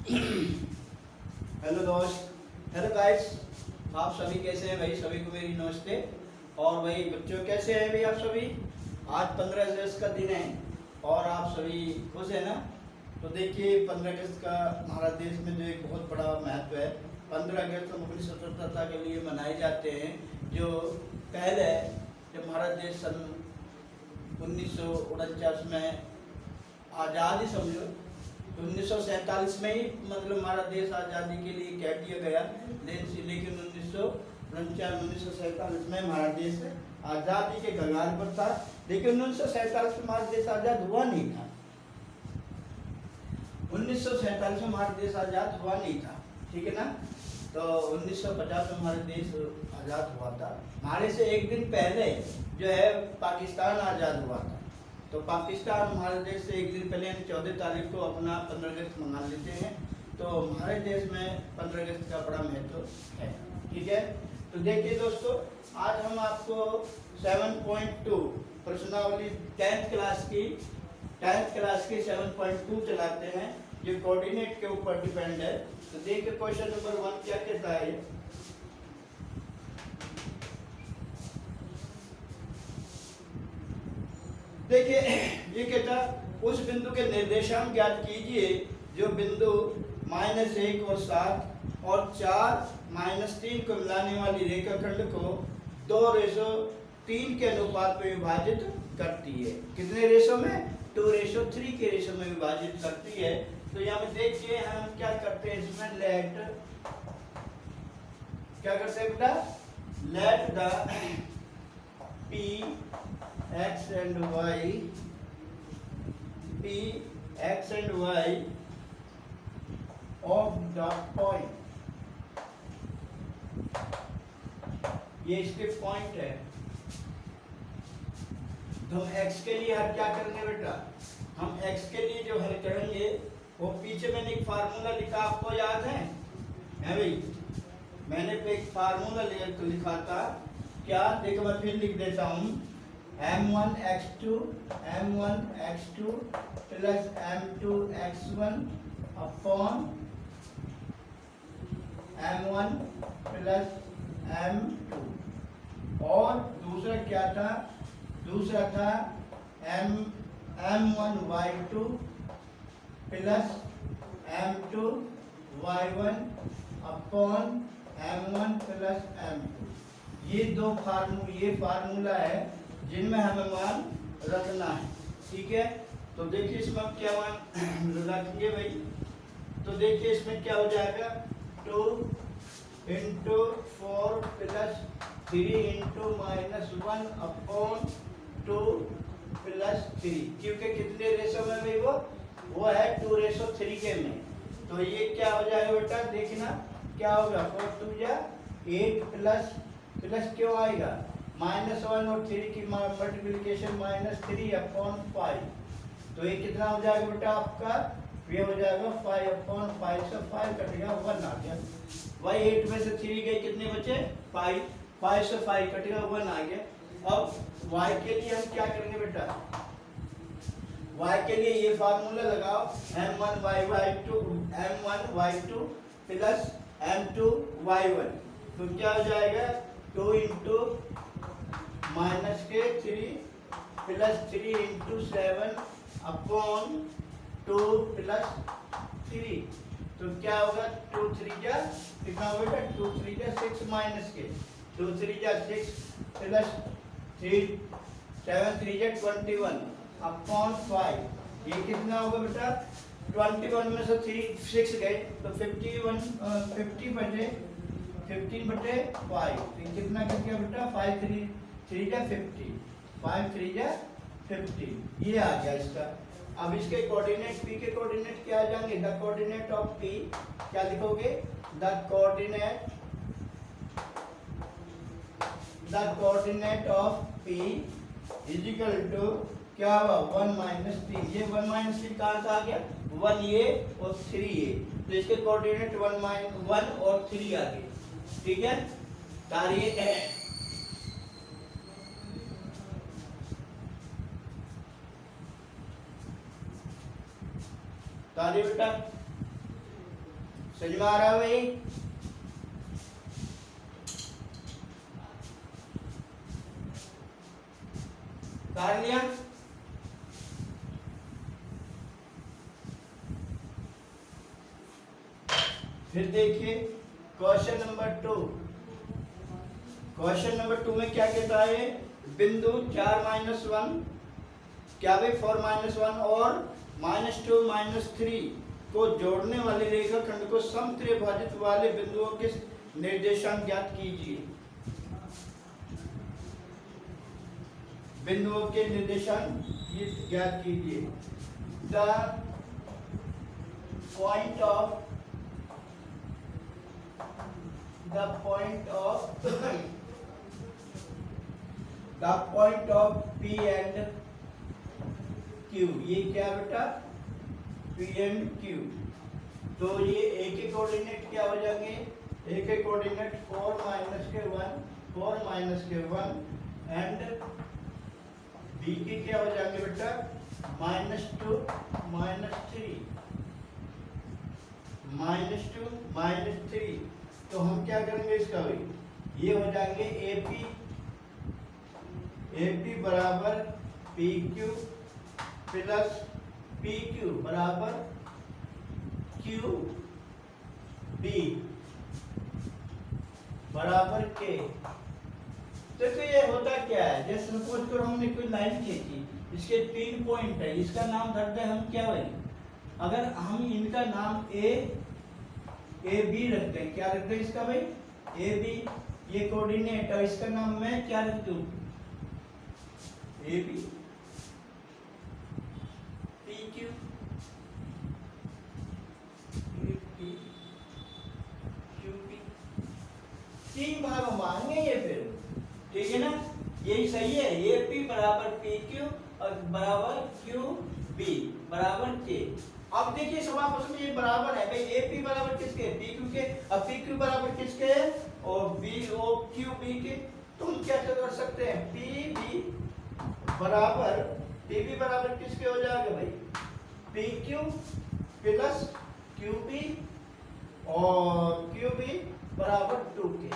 Hello दोस्त, hello guys. आप सभी कैसे हैं भाई? सभी को मेरी नमस्ते। और भाई बच्चों कैसे हैं भाई आप सभी? आज 15 अगस्त का दिन है और आप सभी खुश हैं ना? तो देखिए 15 अगस्त का हमारा देश में जो एक बहुत बड़ा महत्व है। 15 अगस्त हम अपनी स्वतंत्रता के लिए मनाए जाते हैं। जो पहले जब हमारा देश सन 1949 में आज़ादी समझो, तो 1947 में ही मतलब हमारा देश आज़ादी के लिए कह दिया गया। लेकिन 1947 में हमारा देश आज़ादी के कगार पर था। लेकिन 1947 में हमारा देश आज़ाद हुआ नहीं था। 1947 में हमारा देश आज़ाद हुआ नहीं था, ठीक है ना? तो 1950 में हमारा देश आज़ाद हुआ था। हमारे से एक दिन पहले जो है पाकिस्तान आज़ाद हुआ था। तो पाकिस्तान हमारे देश से एक दिन पहले 14 तारीख को अपना 15 अगस्त मना लेते हैं। तो हमारे देश में 15 अगस्त का बड़ा महत्व है, ठीक है? तो देखिए दोस्तों, आज हम आपको 7.2 प्रश्नावली 10th क्लास की 7.2 चलाते हैं, जो कोऑर्डिनेट के ऊपर डिपेंड है। तो देखिए क्वेश्चन नंबर 1 क्या कहता है। देखिए ये कहता उस बिंदु के निर्देशांक ज्ञात कीजिए जो बिंदु -1 और 7 और 4 -3 को मिलाने वाली रेखाखंड को 2:3 के अनुपात में विभाजित करती है। कितने रेशो में? 2:3 के रेशो में विभाजित करती है। तो यहाँ पे देखिए हम क्या करते हैं, इसमें क्या करते हैं बेटा? Let the P x and y of the point, ये इसके पॉइंट है। तो हम x के लिए हल क्या करेंगे बेटा? हम x के लिए जो हल करेंगे वो पीछे मैंने एक फार्मूला लिखा, आपको याद है भाई? मैंने एक फार्मूला लिखा था क्या? देखो मैं फिर लिख देता हूँ। m1x2 plus m2x1 upon m1 plus m2। और दूसरा क्या था? दूसरा था m1y2 plus m2y1 upon m1 plus m2। ये फार्मूला है जिनमें हमें मान रखना है, ठीक है? तो देखिए इसमें हम क्या मान रखेंगे भाई? तो देखिए इसमें क्या हो जाएगा? 2 × 4 प्लस 3 × -1 अपॉन 2 प्लस 3, क्योंकि कितने रेशो में भाई वो है 2:3 के में। तो ये क्या हो जाएगा बेटा? देखना क्या होगा। 4 2 या 8 प्लस क्यों आएगा? -1 और 3 की मल्टीप्लिकेशन -3 अपॉन 5। तो ये कितना हो जाएगा बेटा आपका? ये हो जाएगा 5 अपॉन 5 से 5 कटेगा 1 आ गया। वही 8 में से 3 गई, कितने बचे? 5 से 5 कटेगा 1 आ गया। अब y के लिए हम क्या करेंगे बेटा? y के लिए ये फार्मूला लगाओ, m1y2 प्लस m2y1। तो क्या हो जाएगा? 2 × -3 प्लस 3 × 7 अपॉन 2 प्लस 3। तो क्या होगा? 2 3 जा कितना होगा बेटा? 2 3 जा 6 माइनस के 2 3 जा 6 प्लस 3 7 3 जा 21 अपॉन 5। ये कितना होगा बेटा? 21 में से 6 गए तो 50 बचे 15/5। तो कितना कर गया बेटा? 5 3 जा 50, 5 3 जा 50। ये आ गया इसका। अब इसके कोऑर्डिनेट p के कोऑर्डिनेट क्या आ जाएंगे? द कोऑर्डिनेट ऑफ p क्या लिखोगे? The coordinate of p is equal to क्या हुआ? 1 - 3। ये 1 - 3 कहाँ से आ गया? 1 ये और 3 ये। तो इसके कोऑर्डिनेट 1 और 3 आ गए, ठीक है? तारी बेटा समझ में आ रहा है भाई? कर लिया? फिर देखिए क्वेश्चन नंबर 2। क्वेश्चन नंबर 2 में क्या कहता है, बिंदु 4 माइनस 1 क्या भाई 4 माइनस 1 और -2 -3 को जोड़ने वाले रेखाखंड को समत्रिभाजित वाले बिंदुओं के निर्देशांक ज्ञात कीजिए। बिंदुओं के निर्देशांक ज्ञात कीजिए। The point of P and Q, ये क्या बेटा P and Q, तो ये A के कोऑर्डिनेट क्या हो जाएंगे, A के कोऑर्डिनेट 4 माइनस के 1 एंड B के क्या हो जाएंगे बेटा -2 -3। तो हम क्या करेंगे इसका भाई, ये हो जाएंगे AP बराबर PQ प्लस PQ बराबर QB बराबर K। देखो ये होता क्या है, जैसे सपोज करो हमने कोई लाइन खींची, इसके 3 पॉइंट है, इसका नाम धर दे हम क्या भाई, अगर हम इनका नाम A B रखते हैं, क्या रखते हैं इसका भाई A B, ये कोऑर्डिनेट है, इसका नाम मैं क्या रख दूं A B PQ QP, 3 भाग मांगे ये फिर, ठीक है ना, यही सही है। AP बराबर PQ और बराबर QB बराबर K। अब देखिए सब आपस में ये बराबर है भाई, AP बराबर किसके PQ के, अब PQ बराबर किसके और QB के, तो हम क्या कर सकते हैं PB बराबर किसके हो जाएगा भाई PQ प्लस QB और QB बराबर 2 के,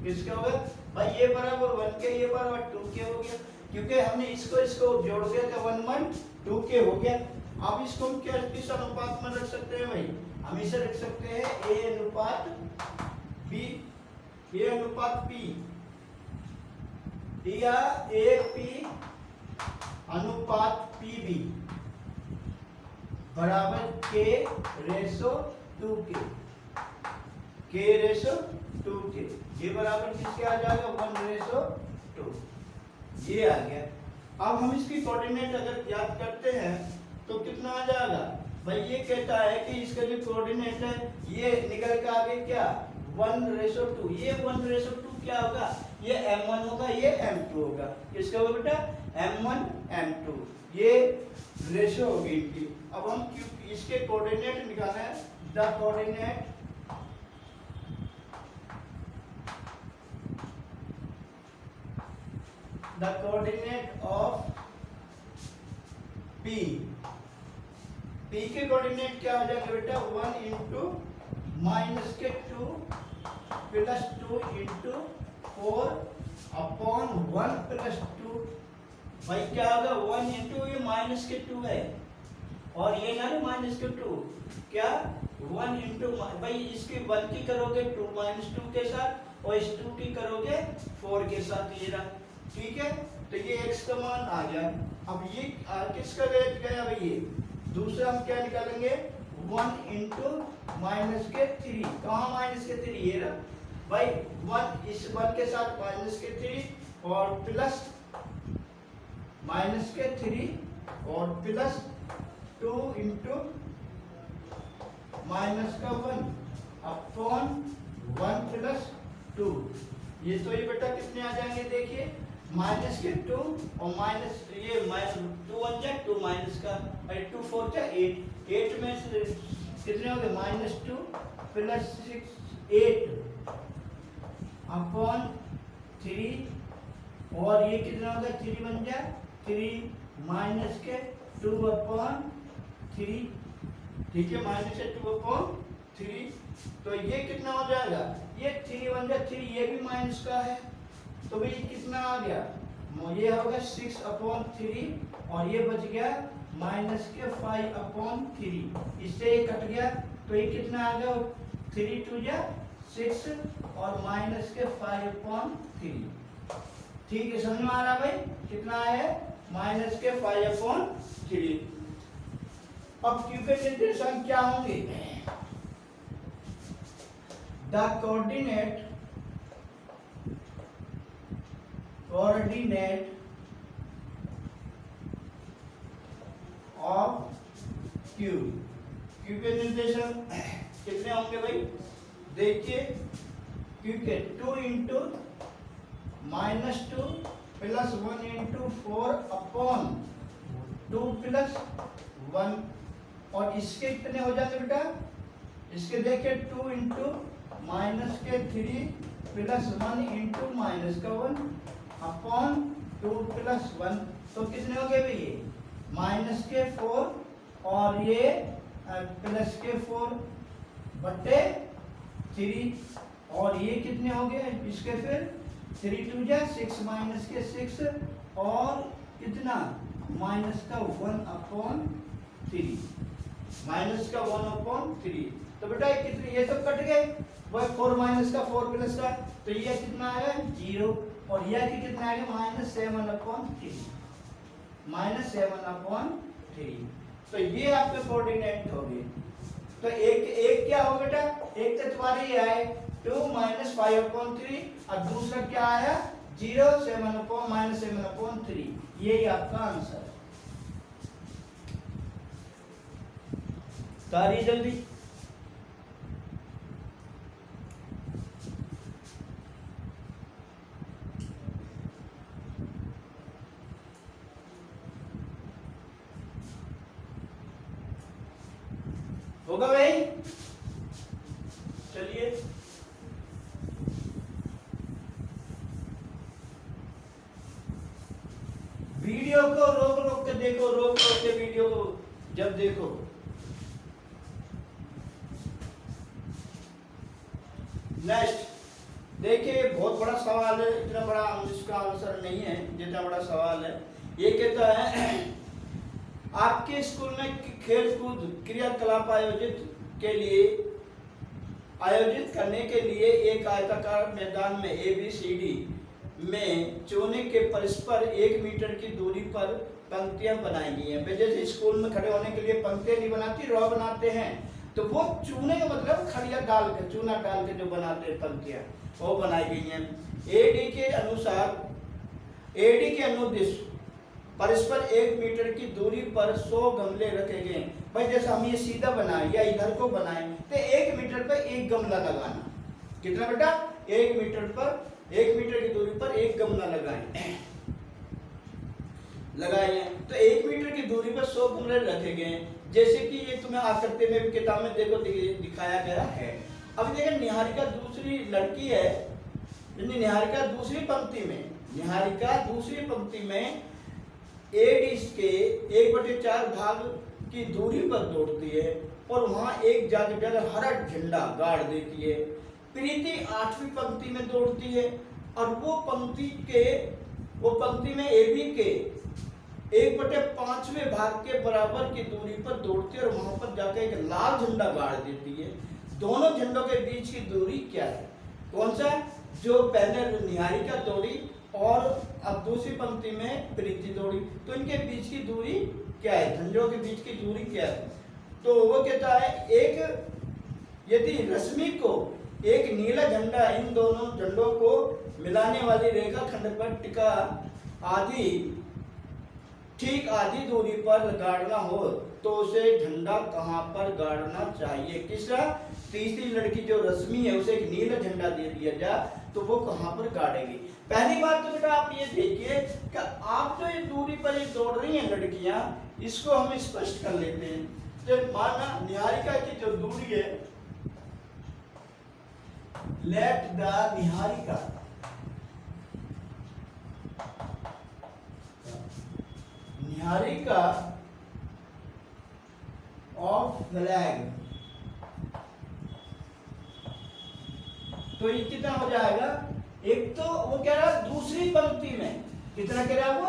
किसके हो गया भाई, ये बराबर 1 के, ये बराबर 2 के हो गया, क्योंकि हमने इसको जोड़ दिया तो 1 1 2 के हो गया। अब इसको हम क्या किस अनुपात में रख सकते हैं भाई, हम इसे रख सकते हैं A अनुपात B, A अनुपात P या AP अनुपात PB बराबर K रेशो 2 के, K रेशो 2 के, ये बराबर किसके आ जाएगा 1 रेशो 2, ये आ गया। अब हम इसकी कोऑर्डिनेट अगर ज्ञात करते हैं तो कितना आ जाएगा भाई, ये कहता है कि इसका जो कोऑर्डिनेट है ये निकल के आगे क्या 1 रेशो 2, ये 1 रेशो 2 क्या होगा, ये M1 होगा, ये M2 होगा, किसका होगा बेटा M1 M2, ये रेशो होगी इनकी। अब हम इसके कोऑर्डिनेट निकालना है, द कोऑर्डिनेट ऑफ P के कोऑर्डिनेट क्या हो जाएगा बेटा 1 इंटू माइनस के 2 प्लस 2 इंटू 4 अपॉन 1 प्लस 2, भाई क्या होगा 1 इंटू ये माइनस के 2 है और ये ना माइनस के 2, क्या 1 इंटू भाई इसकी 1 की करोगे 2 माइनस 2 के साथ और इस 2 की करोगे 4 के साथ, ये रहा, ठीक है, तो ये x का मान आ गया। अब ये किसका गया भाई, ये दूसरा हम क्या निकालेंगे 1 इंटू माइनस के 3, कहाँ माइनस के 3, ये रहा भाई 1, इस 1 के साथ माइनस के 3 और प्लस माइनस के 3 और प्लस 2 इंटू माइनस का 1 अपॉन 1 प्लस 2, ये तो ये बेटा कितने आ जाएंगे देखिए माइनस के 2 और माइनस ये माइनस 2 1 जा 2 माइनस का 2 4 जा 8 में से कितने हो गए -2 प्लस 6 8 अपॉन 3 और ये कितना होगा 3 बन जा 3 माइनस के 2 अपॉन 3, ठीक है, माइनस के 2 अपॉन 3, तो ये कितना हो जाएगा, ये 3 1 जा 3, ये भी माइनस का है, तो भाई कितना आ गया, ये होगा 6/3 और ये बच गया माइनस के 5/3, इससे ये कट गया, तो ये कितना आ गया, 3 2 जा 6 और माइनस के 5/3। ठीक है, समझ में आ रहा भाई, कितना है, माइनस के 5/3। अब क्यू के निर्देशांक क्या होंगे, the coordinate of Q, Q के निर्देशांक कितने होंगे भाई, देखिए क्यू के 2 इंटू -2 प्लस 1 इंटू 4/2 प्लस 1, और इसके कितने हो जाते बेटा, इसके देखिए 2 इंटू माइनस के 3 प्लस 1 इंटू माइनस का 1/2 प्लस 1, तो कितने हो गए भाई, ये माइनस के 4 और ये प्लस के 4 बट्टे 3, और ये कितने हो गए इसके, फिर 3 2 जा 6 माइनस के 6 और कितना माइनस का 1/3, माइनस का 1/3, तो बेटा ये कितने, ये सब कट गए, वह 4 माइनस का 4 प्लस का, तो ये कितना आया 0, और यह कितना आएगा -7/3, -7/3, तो ये आपके कोऑर्डिनेट हो गए। तो एक क्या हो बेटा, एक तो तुम्हारे ये आए 2 - 5/3 और दूसरा क्या आया 0 -7/3, यही आपका आंसर है। तारी जल्दी, होगा भाई, चलिए वीडियो को रोक रोक के देखो, रोक रोक के वीडियो को जब देखो, नेक्स्ट देखिए, बहुत बड़ा सवाल है, इतना बड़ा इसका आंसर नहीं है जितना बड़ा सवाल है। ये कहता है आपके स्कूल में खेलकूद क्रियाकलाप आयोजित करने के लिए एक आयताकार मैदान में ABCD में चूने के परस्पर 1 मीटर की दूरी पर पंक्तियां बनाई गई हैं। जैसे स्कूल में खड़े होने के लिए पंक्तियां नहीं बनाती, रॉ बनाते हैं, तो वो चूने का मतलब खड़िया डाल के, चूना डाल के जो बनाते हैं पंक्तियां, वो बनाई गई हैं। AD के अनुसार, AD के अनुदिश परस्पर 1 मीटर की दूरी पर 100 गमले रखे गए। भाई जैसे हम ये सीधा बनाए या इधर को बनाए, तो 1 मीटर पर 1 गमला लगाना, कितना बेटा 1 मीटर की दूरी पर 1 गमला लगाए हैं। तो 1 मीटर की दूरी पर 100 गमले रखे गए, जैसे कि ये तुम्हें आकृति में किताब में देखो दिखाया गया है। अब देखिए निहारिका दूसरी लड़की है, निहारिका दूसरी पंक्ति में AD के 1/4 भाग की दूरी पर दौड़ती है और वहां एक जादूगर हरा झंडा गाड़ देती है। प्रीति 8वीं पंक्ति में दौड़ती है और वो पंक्ति में AB के 1/5वें भाग के बराबर की दूरी पर दौड़ती है और वहां पर जाकर एक लाल झंडा गाड़ देती है। दोनों झंडों के बीच की दूरी क्या है, कौन सा, जो पहले निहारिका दौड़ी और अब दूसरी पंक्ति में प्रीति दौड़ी, तो इनके बीच की दूरी क्या है, झंडों के बीच की दूरी क्या है। तो वो कहता है यदि रश्मि को एक नीला झंडा इन दोनों झंडों को मिलाने वाली रेखाखंड पर टिका ठीक आधी दूरी पर गाड़ना हो तो उसे झंडा कहां पर गाड़ना चाहिए। किसका, तीसरी लड़की जो रश्मि है उसे एक नीला झंडा दे दिया जाए तो वो कहां पर गाड़ेगी। पहली बात तो बेटा आप ये देखिए कि आप जो ये दूरी पर ये दौड़ रही हैं लड़कियां, इसको हम स्पष्ट कर लेते हैं। जब माना निहारिका की जो दूरी है, let the Niharika of flag तो ये कितना हो जाएगा, एक तो वो कह रहा है दूसरी पंक्ति में, कितना कह रहा है वो,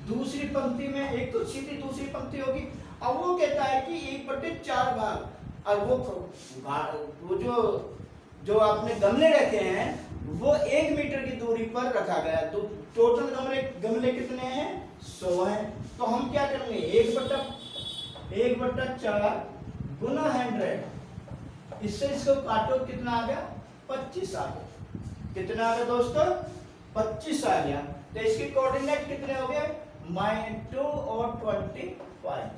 दूसरी पंक्ति में, एक तो सीधी दूसरी पंक्ति होगी। अब वो कहता है कि 1/4 भाग, और वो जो आपने गमले रखे हैं वो 1 मीटर की दूरी पर रखा गया, तो टोटल गमले कितने हैं, 100 हैं। तो हम क्या करेंगे, 1/4 गुना 100, इससे इसको काटो, कितना आ गया, 25 आ गया। कितना आ गया दोस्तों, 25 आ गया। तो इसके कोऑर्डिनेट कितने हो गए, -2 और 25,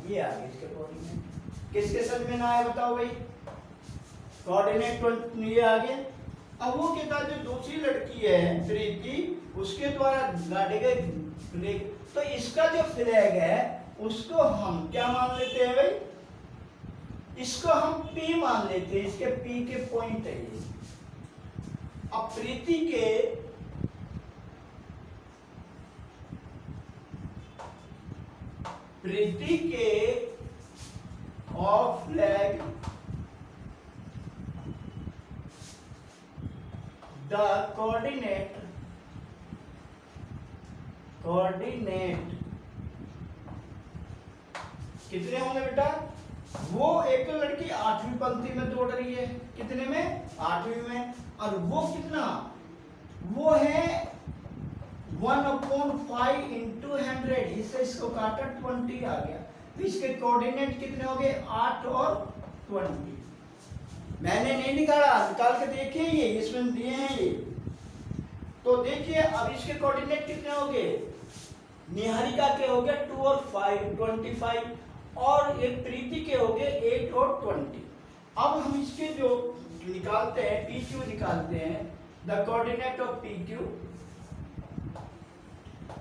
ये आ गए इसके कोऑर्डिनेट। किसके समझ में ना आया बताओ भाई, कोऑर्डिनेट ये आ गए। अब वो कहता है जो दूसरी लड़की है प्रीति, उसके द्वारा गाड़े गए फ्लैग, तो इसका जो फ्लैग है उसको हम क्या मान लेते हैं भाई, इसको हम P मान लेते हैं, इसके P के पॉइंट है ये। अब प्रीति के ऑफ फ्लैग द कोऑर्डिनेट कितने होंगे बेटा, वो एक तो लड़की 8वीं पंक्ति में दौड़ रही है, कितने में, 8वीं में, और वो कितना, वो है 1/5 × 100, इससे इसको काटा 20 आ गया। तो इसके कोऑर्डिनेट कितने हो गए, 8 और 20। मैंने नहीं निकाला, निकाल के देखिए, ये इसमें दिए हैं ये। तो देखिए अब इसके कोऑर्डिनेट कितने हो गए, निहारिका के हो गए 2 और 5 25, और एक प्रीति के हो गए 8 और 20। अब हम इसके जो निकालते हैं, PQ निकालते हैं, the coordinate of PQ,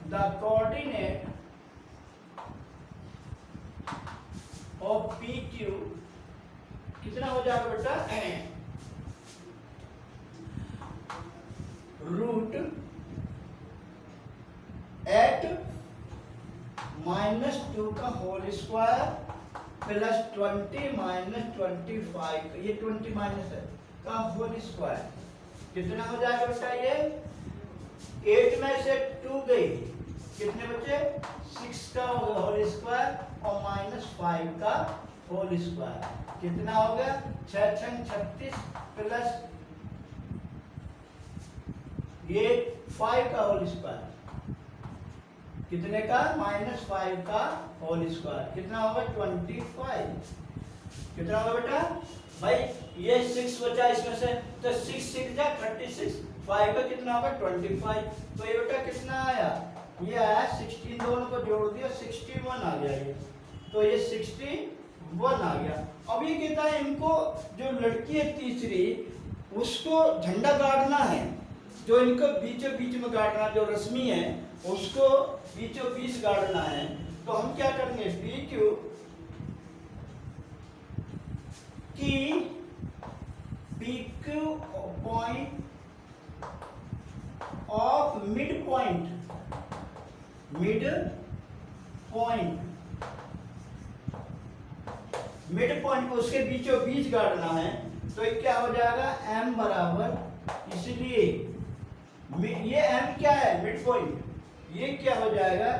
the coordinate of PQ कितना हो जाएगा बेटा, रूट एट -2 का होल स्क्वायर प्लस 20 - 25, ये 20 माइनस है का होल स्क्वायर, कितना हो जाएगा बेटा, ये 8 में से 2 गई, कितने बचे, 6 का होल स्क्वायर और -5 का होल स्क्वायर, कितना हो गया, 6 × 36 प्लस ये 5 का होल स्क्वायर, कितने का, -5 का होल स्क्वायर, कितना होगा 25। कितना होगा बेटा भाई, ये 6 बचा इसमें से, तो 6 6 जा 36, 5 का कितना होगा 25। तो ये बेटा कितना आया, ये आया 16, दोनों को जोड़ दिया 61 आ गया ये, तो ये 61 आ गया। अब ये कहता है इनको जो लड़की है तीसरी, उसको झंडा गाड़ना है, जो इनको बीचों बीच में गाड़ना, जो रश्मि है उसको बीचों बीच गाड़ना है। तो हम क्या करेंगे, PQ की PQ point of mid point को उसके बीचों बीच गाड़ना है। तो ये क्या हो जाएगा, M बराबर, इसलिए ये M क्या है, मिड पॉइंट, ये क्या हो जाएगा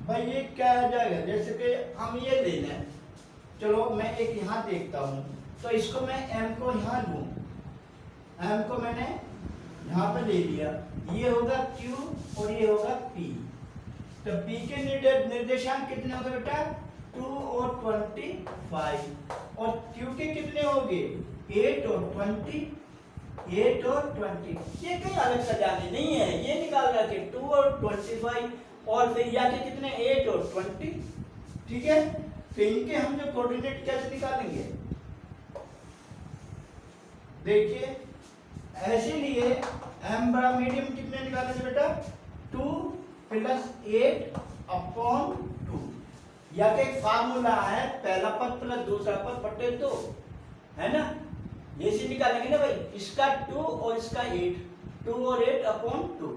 भाई, ये क्या हो जाएगा, जैसे कि हम ये ले लें, चलो मैं एक यहाँ देखता हूँ, तो इसको मैं M को यहाँ लूँ, M को मैंने यहाँ पे ले लिया, ये होगा Q और ये होगा P। तो P के निर्देशांक कितने होंगे बेटा, 2 और 25, और Q के कितने होंगे, 8 और 20, 8 और 20। ये कहीं अलग सजाने नहीं है, ये निकाल रखे 2 और 25, और फिर या के कितने 8 और 20, ठीक है। तो इनके हम जो कोऑर्डिनेट कैसे निकालेंगे, देखिए ऐसे लिए M बड़ा मीडियम कितने निकालेंगे बेटा, 2 + 8/2, या के एक फार्मूला है, पहला पद प्लस दूसरा पद बटे 2, है ना, ये से निकालेंगे ना भाई, इसका 2 और इसका 8, 2 और 8/2,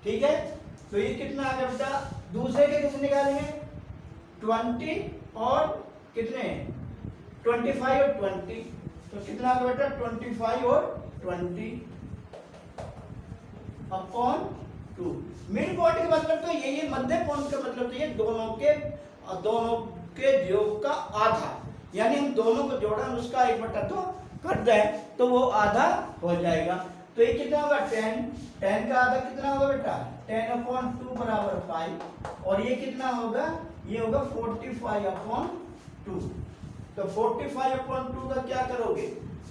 ठीक है। तो ये कितना आ गया बेटा, दूसरे के कैसे निकालेंगे, 20 और कितने 25 और 20, तो कितना आ गया बेटा 25 और 20, अपॉन 2। मिड पॉइंट का मतलब तो ये मध्य पॉइंट का मतलब तो ये दोनों के योग का आधा, यानी हम दोनों को जोड़ा उसका 1/2 कर दें तो वो आधा हो जाएगा। तो ये कितना होगा 10 का आधा कितना होगा बेटा 10/2 बराबर 5, और ये कितना होगा ये होगा 45/2। तो 45/2 का क्या करोगे,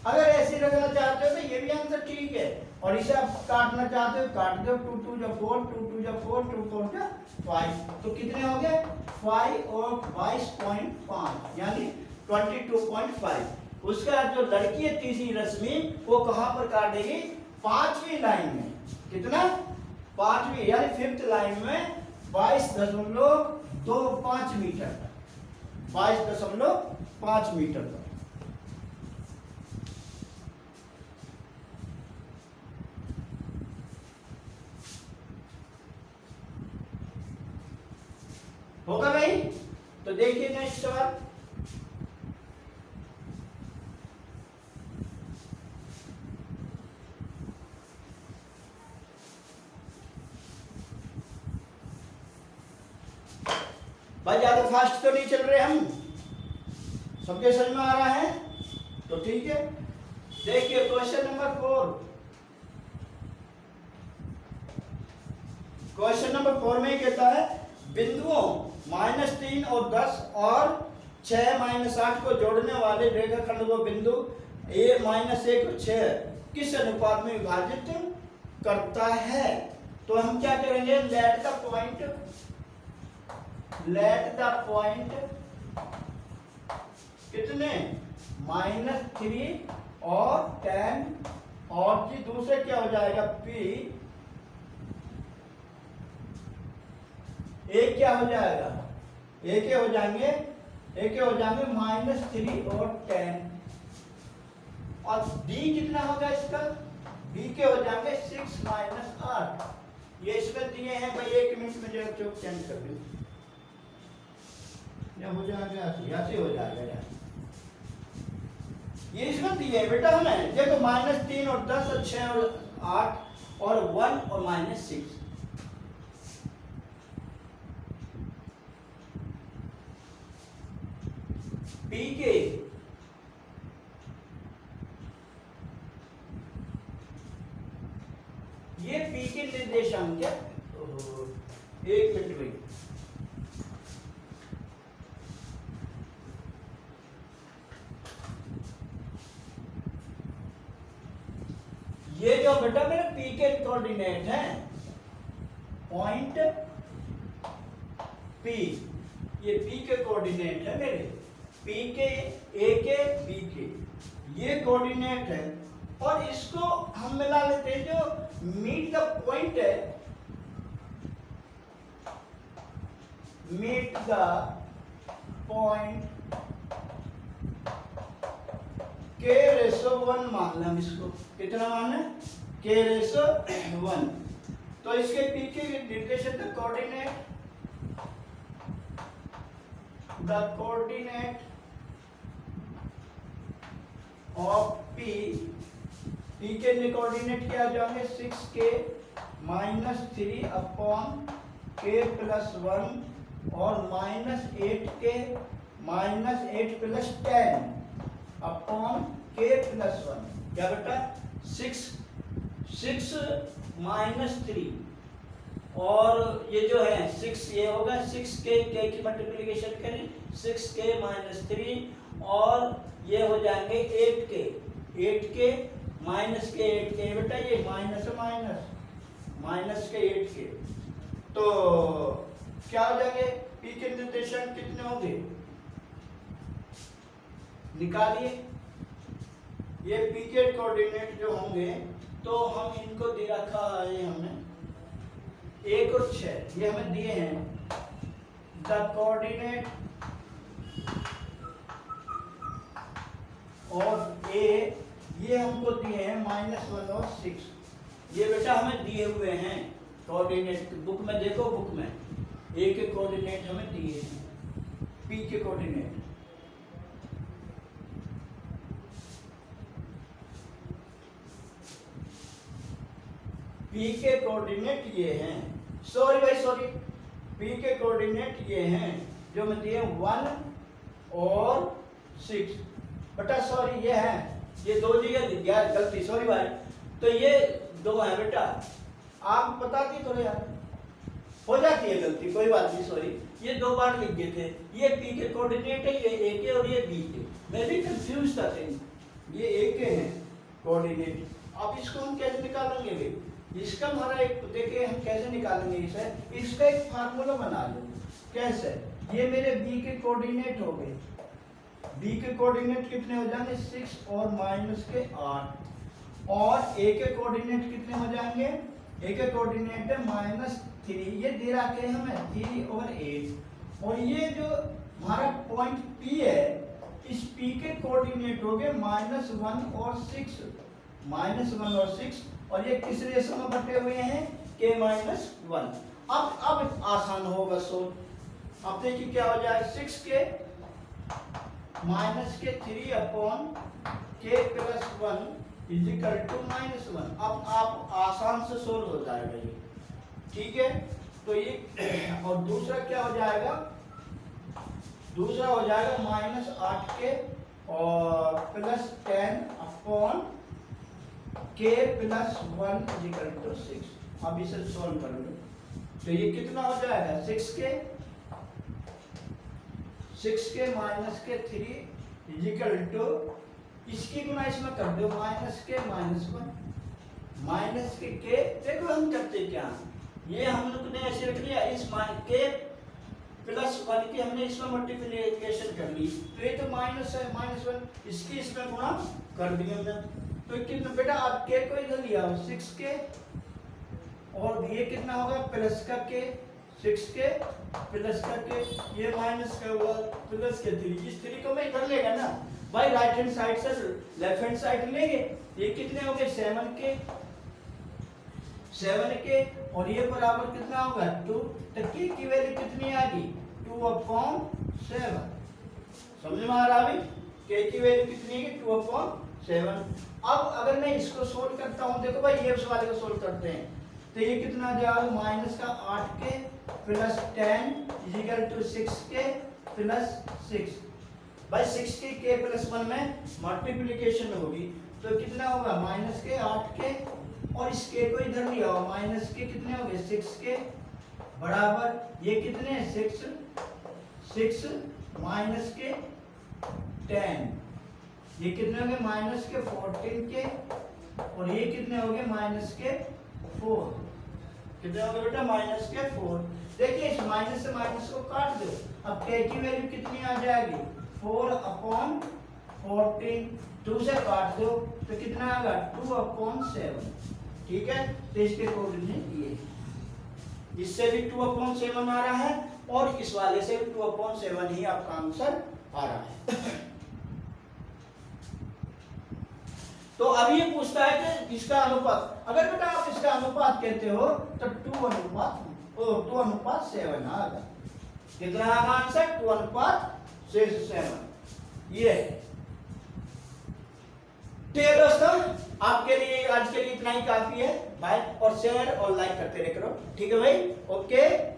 अगर ऐसे रखना चाहते हो तो ये भी आंसर ठीक है, और इसे आप काटना चाहते हो काट दो, 2 2 जा 4, 2 2 जा 4, 2 4 जा 5, तो कितने हो गए 5 और 22.5 यानी 22.5। उसका जो लड़की है तीसरी रश्मि वो कहां पर काटेगी, 5वीं लाइन में। कितना 5वीं यानी 5th लाइन में 22.25 मीटर, 22.5 मीटर पर। होगा भाई। तो देखिए नेक्स्ट सवाल, भाई ज्यादा फास्ट तो नहीं चल रहे हम, सबके समझ में आ रहा है तो ठीक है। देखिए क्वेश्चन नंबर 4, क्वेश्चन नंबर 4 में कहता है बिंदुओं -3 और 10 और 6 -8 को जोड़ने वाले रेखाखंड को बिंदु A -1 और 6 किस अनुपात में विभाजित करता है। तो हम क्या करेंगे, लेट द पॉइंट कितने -3 और 10 और जी दूसरे क्या हो जाएगा P, एक क्या हो जाएगा, एक हो जाएंगे -3 और 10, और B कितना होगा इसका, B के हो जाएंगे 6 - 8। ये इसमें दिए हैं भाई, 1 मिनट में जो चौक चेंज कर दूं, या हो जाएगा ऐसे हो जाएगा यार, ये इसमें दिए है बेटा हमें। देखो -3 और 10 और 6 और 8 और 1 और -6, पी के ये पी के निर्देशांक है। एक मिनट भाई, ये जो बेटा मेरे पी के कोऑर्डिनेट है पॉइंट पी, ये पी के कोऑर्डिनेट है मेरे, पी के ए के बी के ये कोऑर्डिनेट है, और इसको हम मिला लेते हैं जो मीट द पॉइंट है, मीट द पॉइंट K/1 मान लें हम इसको, कितना मान है K/1। तो इसके पी के निर्देशक का coordinate, the coordinate of P के लिए कोऑर्डिनेट क्या आ जाएंगे 6K -3 अपॉन K + 1 और -8K -8 + 10 अपॉन K + 1, क्या बेटा 6 -3 और ये जो है 6 ये होगा 6K की मल्टीप्लिकेशन करें 6K -3 और ये हो जाएंगे 8K -K बेटा ये माइनस के 8K, तो क्या हो जाएंगे P के निर्देशांक कितने होंगे निकालिए। ये P के कोऑर्डिनेट जो होंगे तो हम इनको दे रखा है हमने 1 और 6 ये हमें दिए हैं, द कोऑर्डिनेट ऑफ A ये हमको दिए हैं -1 और 6, ये बेटा हमें दिए हुए हैं कोऑर्डिनेट बुक में, देखो बुक में A के कोऑर्डिनेट हमें दिए हैं, P के कोऑर्डिनेट P के कोऑर्डिनेट ये हैं, सॉरी भाई सॉरी, P के कोऑर्डिनेट ये हैं जो मैं दिए 1 और 6, बेटा सॉरी ये है, ये दो जगह लिख गया गलती, सॉरी भाई। तो ये दो है बेटा, आप बताती तो यार, हो जाती है गलती, कोई बात नहीं सॉरी, ये दो बार लिख गए थे, ये P के कोऑर्डिनेट है, ये A के और ये B के, मैं भी कंफ्यूज था कहीं, ये A के हैं कोऑर्डिनेट। अब इसको हम कैसे निकालेंगे भाई, इसका हमारा एक देखिए हम कैसे निकालेंगे इसे, इसका एक फार्मूला बना लो। कैसे, ये मेरे B के कोऑर्डिनेट हो गए, B के कोऑर्डिनेट कितने हो जाएंगे 6 और -8, और A के कोऑर्डिनेट कितने हो जाएंगे, A के कोऑर्डिनेट है -3, ये दे रखे हैं हमें 3 और 8, और ये जो हमारा पॉइंट P है, इस P के कोऑर्डिनेट हो गए -1 और 6, -1 और 6, और ये किस रेशो में बटे हुए हैं k-1। अब आसान होगा सोल्व, अब देखिए क्या हो जाए, 6 के -3 अपॉन k+1 इजिकल टू -1। अब आप आसान से सोल्व हो जाएगा ये, ठीक है। तो ये और दूसरा क्या हो जाएगा, दूसरा हो जाएगा -8k और +10 अपॉन k+1 इजिकल टू 6। अब इसे सोल्व कर लो, तो ये कितना हो जाएगा 6k -3 इजिकल टू, इसकी गुना इसमें कर दो -k-1 -k, देखो हम करते क्या, ये हम लोग ने ऐसे रख लिया, इस k+1 की हमने इसमें मल्टीप्लिकेशन कर ली, तो ये तो माइनस है -1, इसकी इसमें गुणा कर दिया हमने, तो कितना बेटा आप k को इधर लिया 6k, और ये कितना होगा प्लस का k, 6k प्लस का k, ये माइनस का हुआ प्लस के 3, इस 3 को मैं इधर लेगा ना भाई, राइट हैंड साइड से लेफ्ट हैंड साइड लेंगे, ये कितने हो गए 7k, और ये बराबर कितना होगा 2, तो k की वैल्यू कितनी आ गई 2/7, समझ में आ रहा है? k की वैल्यू कितनी है 2/7। अब अगर मैं इसको सोल्व करता हूं, देखो भाई ये उस वाले को सोल्व करते हैं, तो ये कितना आ जाएगा -8k + 10 इजिकल टू 6k + 6, भाई 6k k+1 में मल्टीप्लिकेशन होगी, तो कितना होगा -k 8k, और इस k को इधर लिया हो, -k कितने हो गए 6k बराबर ये कितने 6 -k 10, ये कितने हो गए -k 14k, और ये कितने हो गए -k 4, कितने हो गए बेटा -k 4। देखिए इस माइनस से माइनस को काट दो, अब k की वैल्यू कितनी आ जाएगी 4/14, 2 से काट दो तो कितना आएगा 2/7, ठीक है। तो इसके कोऑर्डिनेट ये, इससे भी 2/7 आ रहा है, और इस वाले से भी 2/7 ही आपका आंसर आ रहा है। तो अब ये पूछता है कि इसका अनुपात, अगर बेटा आप इसका अनुपात कहते हो तो 2:7 आएगा, कितना आएगा आंसर 2:7, ये है। ठीक है दोस्तों, आपके लिए आज के लिए इतना ही काफी है, बाय, और शेयर और लाइक करते रहे करो, ठीक है भाई, ओके।